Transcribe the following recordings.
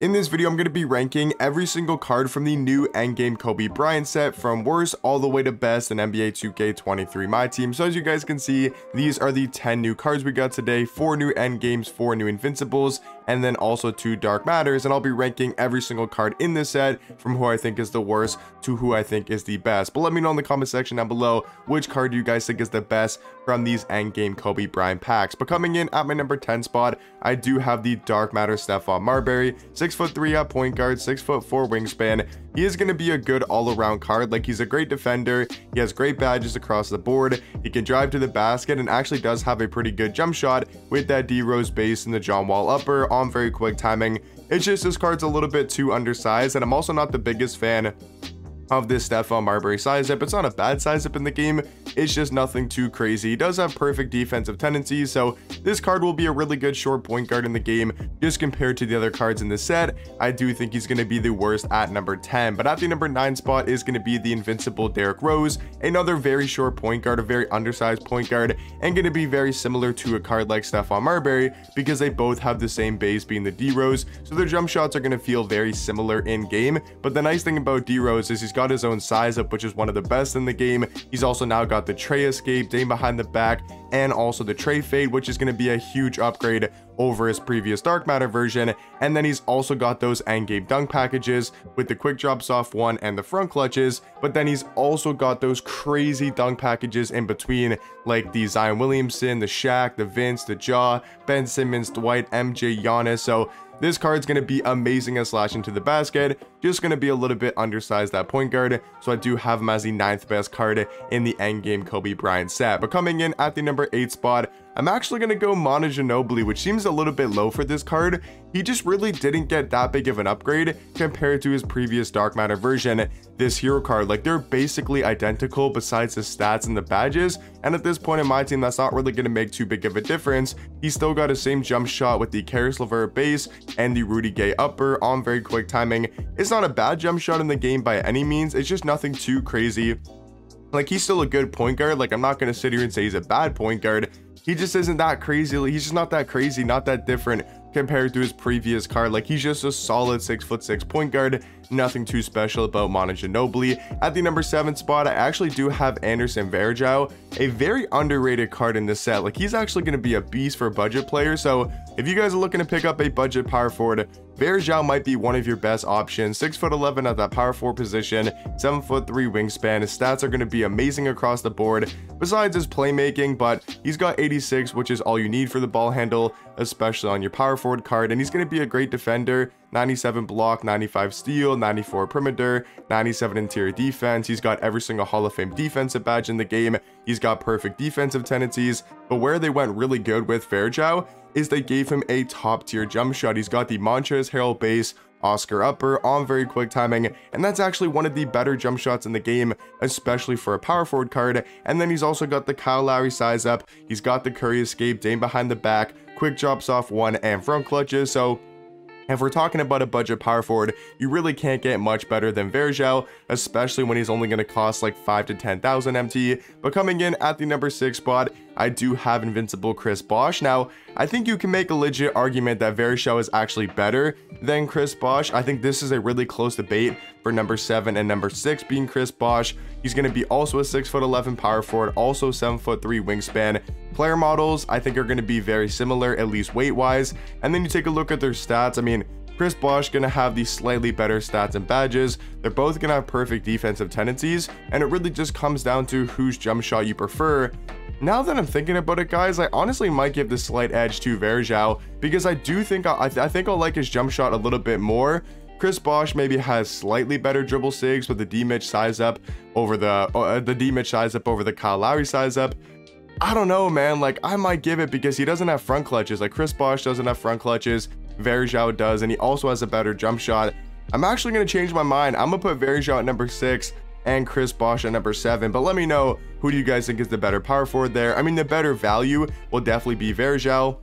In this video, I'm going to be ranking every single card from the new Endgame Kobe Bryant set from worst all the way to best in NBA 2K23 My Team. So as you guys can see, these are the 10 new cards we got today, 4 new Endgames, 4 new Invincibles, and then also 2 Dark Matters. And I'll be ranking every single card in this set from who I think is the worst to who I think is the best. But let me know in the comment section down below which card do you guys think is the best from these Endgame Kobe Bryant packs. But coming in at my number 10 spot, I do have the Dark Matter Stephon Marbury, 6'3" at point guard, 6'4" wingspan. He is going to be a good all-around card. Like, he's a great defender, he has great badges across the board, he can drive to the basket, and actually does have a pretty good jump shot with that D Rose base and the John Wall upper on very quick timing. It's just this card's a little bit too undersized, and I'm also not the biggest fan of this Stephon Marbury size up. It's not a bad size up in the game, it's just nothing too crazy. He does have perfect defensive tendencies, so this card will be a really good short point guard in the game. Just compared to the other cards in the set, I do think he's going to be the worst at number 10. But at the number 9 spot is going to be the invincible Derrick Rose, another very short point guard, a very undersized point guard, and going to be very similar to a card like Stephon Marbury because they both have the same base being the D Rose, so their jump shots are going to feel very similar in game. But the nice thing about D Rose is he's got his own size up, which is one of the best in the game. He's also now got the tray escape, Dame behind the back, and also the tray fade, which is going to be a huge upgrade over his previous Dark Matter version. And then he's also got those Endgame dunk packages with the quick drop soft one and the front clutches, but then he's also got those crazy dunk packages in between, like the Zion Williamson, the Shaq, the Vince, the Ja, Ben Simmons, Dwight, MJ, Giannis. So this card's going to be amazing at slashing to the basket, just going to be a little bit undersized at point guard, so I do have him as the 9th best card in the Endgame Kobe Bryant set. But coming in at the number 8 spot, I'm actually going to go Manu Ginobili, which seems a little bit low for this card. He just really didn't get that big of an upgrade compared to his previous Dark Matter version. This hero card, like, they're basically identical besides the stats and the badges, and at this point in my team, that's not really going to make too big of a difference. He's still got the same jump shot with the Caris LeVert base and the Rudy Gay upper on very quick timing. It's not a bad jump shot in the game by any means, it's just nothing too crazy. Like, he's still a good point guard. Like, I'm not going to sit here and say he's a bad point guard. He just isn't that crazy. He's just not that crazy, not that different compared to his previous card. Like, he's just a solid 6'6" point guard. Nothing too special about Manu Ginobili. At the number 7 spot, I actually do have Anderson Varejao, a very underrated card in this set. Like, he's actually going to be a beast for a budget player. So if you guys are looking to pick up a budget power forward, Varejao might be one of your best options. 6'11" at that power forward position, 7'3" wingspan. His stats are going to be amazing across the board besides his playmaking, but he's got 86, which is all you need for the ball handle, especially on your power forward card. And he's going to be a great defender, 97 block, 95 steal, 94 perimeter, 97 interior defense. He's got every single Hall of Fame defensive badge in the game. He's got perfect defensive tendencies. But where they went really good with Varejao is they gave him a top tier jump shot. He's got the Montrezl Harrell base, Oscar upper on very quick timing, and that's actually one of the better jump shots in the game, especially for a power forward card. And then he's also got the Kyle Lowry size up, he's got the Curry escape, Dame behind the back, quick drops off one and front clutches. So if we're talking about a budget power forward, you really can't get much better than Varejao, especially when he's only going to cost like 5 to 10,000 MT. But coming in at the number 6 spot, I do have invincible Chris Bosh. Now, I think you can make a legit argument that Varejao is actually better than Chris Bosh. I think this is a really close debate for number 7 and number 6 being Chris Bosh. He's going to be also a 6'11" power forward, also 7'3" wingspan. Player models, I think, are going to be very similar, at least weight-wise. And then you take a look at their stats. I mean, Chris Bosh going to have these slightly better stats and badges. They're both going to have perfect defensive tendencies, and it really just comes down to whose jump shot you prefer. Now that I'm thinking about it, guys, I honestly might give the slight edge to Varejao because I do think I think I'll like his jump shot a little bit more. Chris Bosh maybe has slightly better dribble sigs with the D-Mitch size up over the D-Mitch size up over the Kyle Lowry size up. I don't know, man. Like, I might give it because he doesn't have front clutches. Like, Chris Bosh doesn't have front clutches, Varejao does, and he also has a better jump shot. I'm actually going to change my mind. I'm going to put Varejao at number 6 and Chris Bosh at number 7, but let me know, who do you guys think is the better power forward there? I mean, the better value will definitely be Varejao,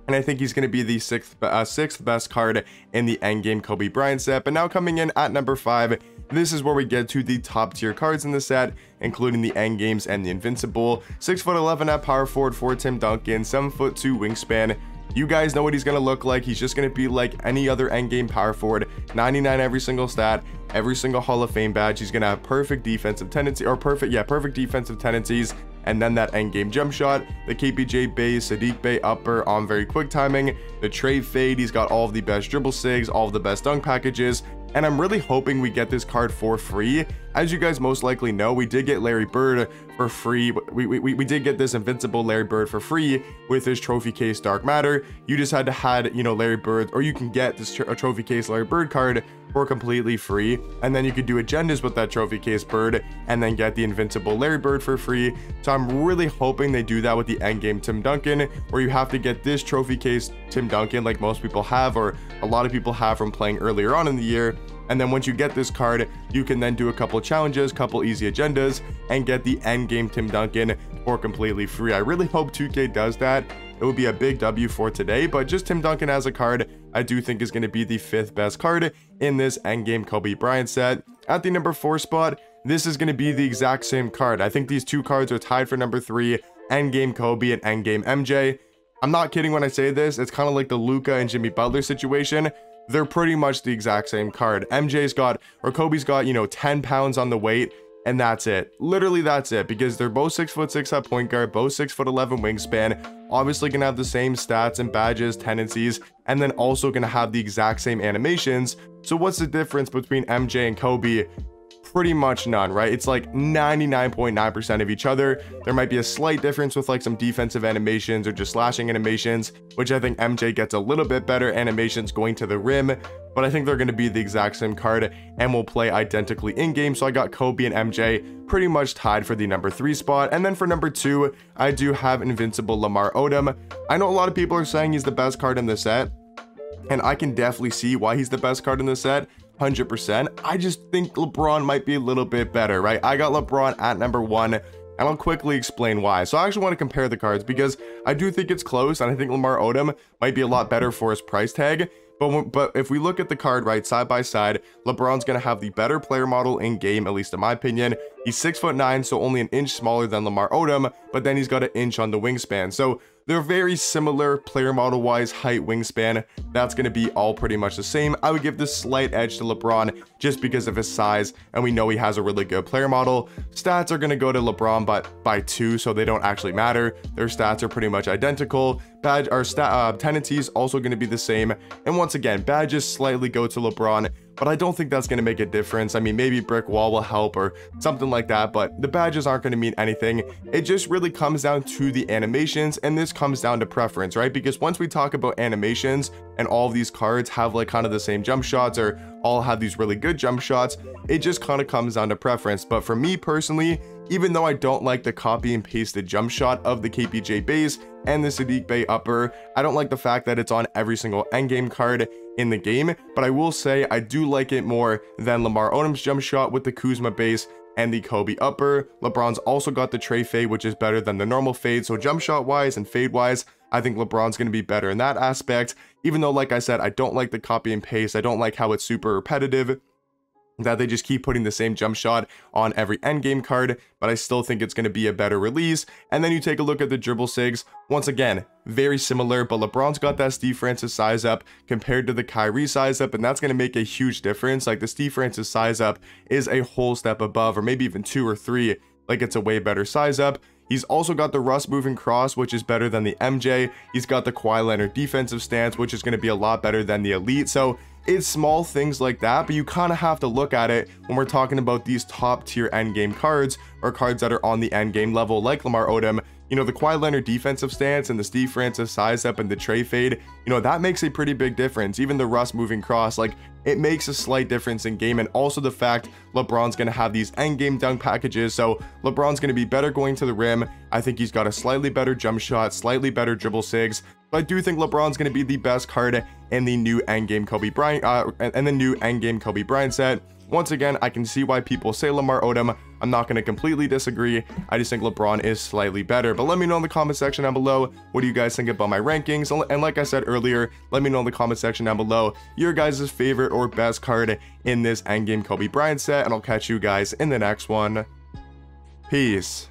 and I think he's going to be the sixth best card in the Endgame Kobe Bryant set. But now coming in at number 5, this is where we get to the top tier cards in the set, including the Endgames and the Invincible. 6'11" at power forward for Tim Duncan, 7'2" wingspan, You guys know what he's going to look like. He's just going to be like any other endgame power forward, 99 every single stat, every single Hall of Fame badge. He's going to have perfect defensive tendency, or perfect defensive tendencies. And then that endgame jump shot, the KPJ base, Sadiq Bey upper on very quick timing, the trade fade. He's got all of the best dribble sigs, all of the best dunk packages. And I'm really hoping we get this card for free. As you guys most likely know, we did get Larry Bird for free. We did get this invincible Larry Bird for free with his trophy case Dark Matter. You just had to had, you know, Larry Bird, or you can get this trophy case Larry Bird card for completely free, and then you could do agendas with that trophy case Bird and then get the invincible Larry Bird for free. So I'm really hoping they do that with the endgame Tim Duncan, where you have to get this trophy case Tim Duncan like most people have, or a lot of people have from playing earlier on in the year. And then once you get this card, you can then do a couple challenges, couple easy agendas, and get the endgame Tim Duncan for completely free. I really hope 2K does that. It would be a big W for today, but just Tim Duncan as a card, I do think is going to be the 5th best card in this endgame Kobe Bryant set. At the number 4 spot, this is going to be the exact same card. I think these two cards are tied for number 3, endgame Kobe and endgame MJ. I'm not kidding when I say this. It's kind of like the Luka and Jimmy Butler situation. They're pretty much the exact same card. MJ's got, or Kobe's got, you know, 10 pounds on the weight, and that's it. Literally that's it, because they're both 6'6" at point guard, both 6'11" wingspan, obviously gonna have the same stats and badges, tendencies, and then also gonna have the exact same animations. So what's the difference between MJ and Kobe? Pretty much none, right? It's like 99.9% of each other. There might be a slight difference with like some defensive animations or just slashing animations, which I think MJ gets a little bit better animations going to the rim, but I think they're going to be the exact same card and will play identically in game. So I got Kobe and MJ pretty much tied for the number 3 spot. And then for number 2, I do have invincible Lamar Odom. I know a lot of people are saying he's the best card in the set, and I can definitely see why he's the best card in the set. 100%. I just think LeBron might be a little bit better, right? I got LeBron at number 1, and I'll quickly explain why. So I actually want to compare the cards because I do think it's close, and I think Lamar Odom might be a lot better for his price tag. But if we look at the card right side by side, LeBron's going to have the better player model in game, at least in my opinion. He's 6'9", so only an inch smaller than Lamar Odom, but then he's got an inch on the wingspan. So they're very similar player model wise, height, wingspan. That's going to be all pretty much the same. I would give this slight edge to LeBron just because of his size, and we know he has a really good player model. Stats are going to go to LeBron by 2, so they don't actually matter. Their stats are pretty much identical. Badge or tendencies also going to be the same, and once again, badges slightly go to LeBron, but I don't think that's going to make a difference. I mean, maybe brick wall will help or something like that, but the badges aren't going to mean anything. It just really comes down to the animations, and this comes down to preference, right? Because once we talk about animations and all of these cards have like kind of the same jump shots or all have these really good jump shots, it just kind of comes down to preference. But for me personally, even though I don't like the copy and pasted jump shot of the KPJ base and the Sadiq Bey upper, I don't like the fact that it's on every single endgame card in the game, but I will say I do like it more than Lamar Odom's jump shot with the Kuzma base and the Kobe upper. LeBron's also got the Trey fade, which is better than the normal fade. So jump shot wise and fade wise, I think LeBron's going to be better in that aspect, even though, like I said, I don't like the copy and paste. I don't like how it's super repetitive, that they just keep putting the same jump shot on every endgame card, but I still think it's going to be a better release. And then you take a look at the dribble sigs. Once again, very similar, but LeBron's got that Steve Francis size up compared to the Kyrie size up, and that's going to make a huge difference. Like the Steve Francis size up is a whole step above, or maybe even 2 or 3. Like it's a way better size up. He's also got the Russ moving cross, which is better than the MJ. He's got the Kawhi Leonard defensive stance, which is going to be a lot better than the Elite. So it's small things like that, but you kind of have to look at it when we're talking about these top tier endgame cards, or cards that are on the endgame level like Lamar Odom. You know, the Kawhi Leonard defensive stance and the Steve Francis size up and the Trey fade, you know, that makes a pretty big difference. Even the Russ moving cross, like it makes a slight difference in game. And also the fact LeBron's going to have these endgame dunk packages, so LeBron's going to be better going to the rim. I think he's got a slightly better jump shot, slightly better dribble sigs, but I do think LeBron's going to be the best card in the new endgame Kobe Bryant and the new endgame Kobe Bryant set. Once again, I can see why people say Lamar Odom. I'm not going to completely disagree. I just think LeBron is slightly better. But let me know in the comment section down below, what do you guys think about my rankings? And like I said earlier, let me know in the comment section down below your guys' favorite or best card in this endgame Kobe Bryant set. And I'll catch you guys in the next one. Peace.